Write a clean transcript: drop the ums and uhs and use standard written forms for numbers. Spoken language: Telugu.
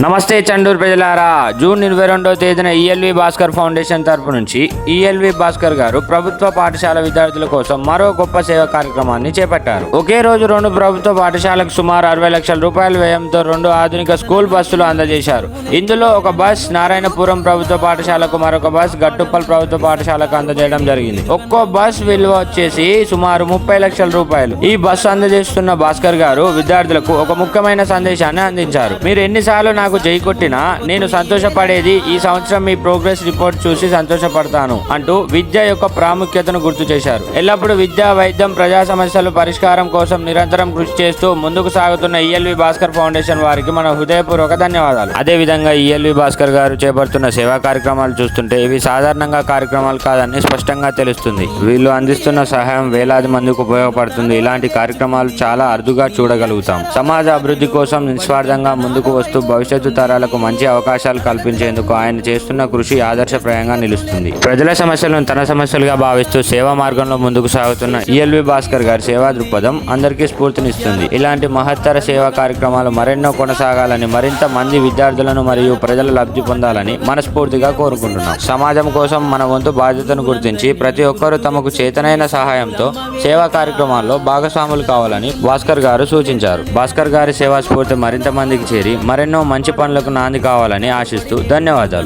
నమస్తే చండూరు ప్రజలారా. జూన్ 22వ తేదీన ఈఎల్వి భాస్కర్ ఫౌండేషన్ తరపు నుంచి ఈఎల్వి భాస్కర్ గారు ప్రభుత్వ పాఠశాల విద్యార్థుల కోసం మరో గొప్ప సేవా కార్యక్రమాన్ని చేపట్టారు. ఒకే రోజు 2 ప్రభుత్వ పాఠశాలకు సుమారు 60 లక్షల రూపాయల వ్యయంతో 2 ఆధునిక స్కూల్ బస్సులు అందజేశారు. ఇందులో ఒక బస్ నారాయణపురం ప్రభుత్వ పాఠశాలకు, మరొక బస్ గట్టుప్పల్ ప్రభుత్వ పాఠశాలకు అందజేయడం జరిగింది. ఒక్కో బస్ విలువ వచ్చేసి సుమారు 30 లక్షల రూపాయలు. ఈ బస్సు అందజేస్తున్న భాస్కర్ గారు విద్యార్థులకు ఒక ముఖ్యమైన సందేశాన్ని అందించారు. మీరు ఎన్నిసార్లు నాకు జై కొట్టినా నేను సంతోషపడేది ఈ సంవత్సరం మీ ప్రోగ్రెస్ రిపోర్ట్ చూసి సంతోషపడతాను అంటూ విద్య యొక్క ప్రాముఖ్యతను గుర్తు చేశారు. ఎల్లప్పుడూ విద్యా, వైద్యం, ప్రజా సమస్యల పరిష్కారం కోసం నిరంతరం కృషి చేస్తూ ముందుకు సాగుతున్న ఈఎల్వి భాస్కర్ ఫౌండేషన్ వారికి మన హృదయపూర్వక ధన్యవాదాలు. అదేవిధంగా ఈఎల్వి భాస్కర్ గారు చేపడుతున్న సేవా కార్యక్రమాలు చూస్తుంటే ఇవి సాధారణంగా కార్యక్రమాలు కాదని స్పష్టంగా తెలుస్తుంది. వీళ్ళు అందిస్తున్న సహాయం వేలాది మందికి ఉపయోగపడుతుంది. ఇలాంటి కార్యక్రమాలు చాలా అరుదుగా చూడగలుగుతాం. సమాజ అభివృద్ధి కోసం నిస్వార్థంగా ముందుకు వస్తూ భవిష్యత్తు తరాలకు మంచి అవకాశాలు కల్పించేందుకు ఆయన చేస్తున్న కృషి ఆదర్శప్రాయంగా నిలుస్తుంది. ప్రజల సమస్యలను తన సమస్యలుగా భావిస్తూ సేవా మార్గంలో ముందుకు సాగుతున్న ఈఎల్వి భాస్కర్ గారి సేవా దృక్పథం అందరికీ స్ఫూర్తినిస్తుంది. ఇలాంటి మహత్తర సేవా కార్యక్రమాలు మరెన్నో కొనసాగాలని, మరింత మంది విద్యార్థులను మరియు ప్రజలు లబ్ధి పొందాలని మనస్ఫూర్తిగా కోరుకుంటున్నాం. సమాజం కోసం మన వంతు బాధ్యతను గుర్తించి ప్రతి ఒక్కరూ తమకు చేతనైన సహాయంతో సేవా కార్యక్రమాల్లో భాగస్వాములు కావాలని భాస్కర్ గారు సూచించారు. భాస్కర్ గారి సేవా స్ఫూర్తి మరింత మందికి చేరి మరెన్నో మంచి పనులకు నాంది కావాలని ఆశిస్తూ ధన్యవాదాలు.